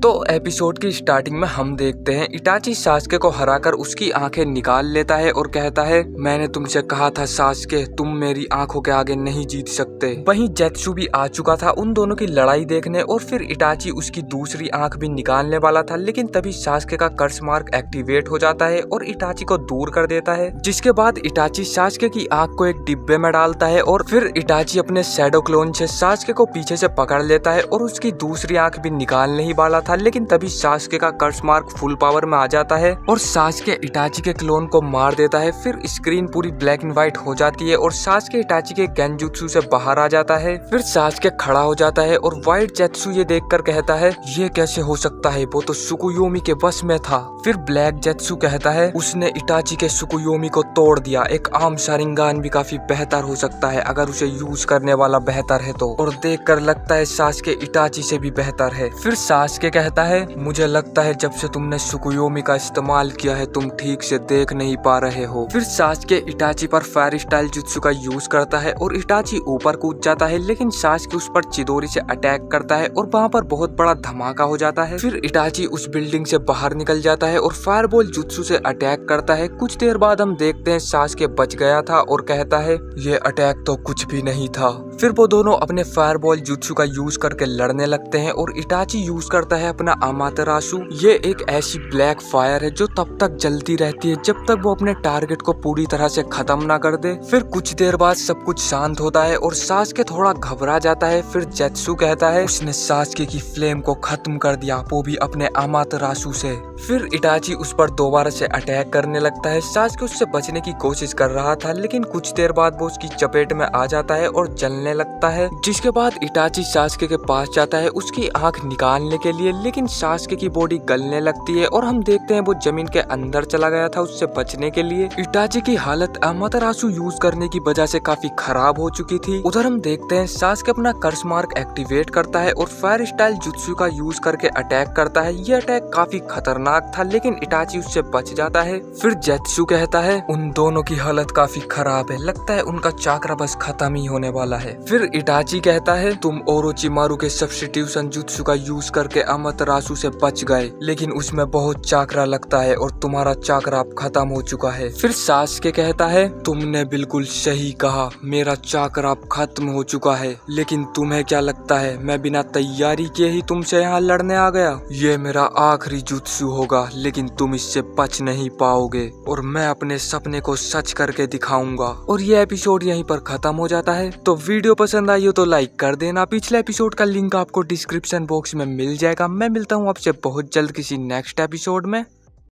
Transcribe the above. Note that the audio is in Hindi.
तो एपिसोड की स्टार्टिंग में हम देखते हैं इटाची सास्के को हराकर उसकी आंखें निकाल लेता है और कहता है, मैंने तुमसे कहा था सास्के, तुम मेरी आंखों के आगे नहीं जीत सकते। वहीं जेत्सु भी आ चुका था उन दोनों की लड़ाई देखने और फिर इटाची उसकी दूसरी आंख भी निकालने वाला था, लेकिन तभी सास्के का कर्स मार्क एक्टिवेट हो जाता है और इटाची को दूर कर देता है। जिसके बाद इटाची सास्के की आंख को एक डिब्बे में डालता है और फिर इटाची अपने शैडो क्लोन से सास्के को पीछे से पकड़ लेता है और उसकी दूसरी आंख भी निकालने ही वाला था, लेकिन तभी सास्के का कर्स मार्क फुल पावर में आ जाता है और सास्के इटाची के क्लोन को मार देता है। फिर स्क्रीन पूरी ब्लैक एंड व्हाइट हो जाती है और सास्के इटाची के गेंजुत्सु से बाहर आ जाता है। फिर सास्के खड़ा हो जाता है और व्हाइट जेत्सु ये देखकर कहता है, ये कैसे हो सकता है, वो तो सुकुयोमी के बस में था। फिर ब्लैक जेत्सु कहता है, उसने इटाची के सुकुयोमी को तोड़ दिया, एक आम शारिंगान भी काफी बेहतर हो सकता है अगर उसे यूज करने वाला बेहतर है तो, और देखकर लगता है सास्के इटाची से भी बेहतर है। फिर सास्के कहता है, मुझे लगता है जब से तुमने सुकुयोमी का इस्तेमाल किया है तुम ठीक से देख नहीं पा रहे हो। फिर सास्के इटाची पर फायर स्टाइल जुत्सु का यूज करता है और इटाची ऊपर कूद जाता है, लेकिन सास्के उस पर चिदोरी से अटैक करता है और वहाँ पर बहुत बड़ा धमाका हो जाता है। फिर इटाची उस बिल्डिंग से बाहर निकल जाता है और फायरबॉल जुत्सु से अटैक करता है। कुछ देर बाद हम देखते हैं सास्के बच गया था और कहता है, ये अटैक तो कुछ भी नहीं था। फिर वो दोनों अपने फायरबॉल जुत्सु का यूज करके लड़ने लगते हैं और इटाची यूज करता है अपना अमातेरासु। ये एक ऐसी ब्लैक फायर है जो तब तक जलती रहती है जब तक वो अपने टारगेट को पूरी तरह से खत्म ना कर दे। फिर कुछ देर बाद सब कुछ शांत होता है और सास्के थोड़ा घबरा जाता है। फिर जेत्सु कहता है, उसने सास्के की फ्लेम को खत्म कर दिया, वो भी अपने अमातेरासु से। फिर इटाची उस पर दोबारा से अटैक करने लगता है। सास्के उससे बचने की कोशिश कर रहा था, लेकिन कुछ देर बाद वो उसकी चपेट में आ जाता है और जलने लगता है। जिसके बाद इटाची सास्के के पास जाता है उसकी आंख निकालने के लिए, लेकिन सास्के की बॉडी गलने लगती है और हम देखते हैं वो जमीन के अंदर चला गया था उससे बचने के लिए। इटाची की हालत अमातेरासु यूज करने की वजह से काफी खराब हो चुकी थी। उधर हम देखते हैं सास्के अपना कर्स मार्क एक्टिवेट करता है और फायर स्टाइल जुत्सु का यूज करके अटैक करता है। ये अटैक काफी खतरनाक था, लेकिन इटाची उससे बच जाता है। फिर जेत्सु कहता है, उन दोनों की हालत काफी खराब है, लगता है उनका चाकरा बस खत्म ही होने वाला है। फिर इटाची कहता है, तुम ओरोचिमारू के सब्स्टिट्यूशन जुत्सु का यूज करके अमातेरासु से बच गए, लेकिन उसमें बहुत चाकरा लगता है और तुम्हारा चाकरा अब खत्म हो चुका है। फिर सास्के कहता है, तुमने बिल्कुल सही कहा, मेरा चाकरा अब खत्म हो चुका है, लेकिन तुम्हें क्या लगता है मैं बिना तैयारी किए ही तुमसे यहाँ लड़ने आ गया? ये मेरा आखिरी जुत्सु होगा, लेकिन तुम इससे बच नहीं पाओगे और मैं अपने सपने को सच करके दिखाऊंगा। और ये एपिसोड यहीं पर खत्म हो जाता है। तो वीडियो पसंद आई हो तो लाइक कर देना। पिछले एपिसोड का लिंक आपको डिस्क्रिप्शन बॉक्स में मिल जाएगा। मैं मिलता हूँ आपसे बहुत जल्द किसी नेक्स्ट एपिसोड में।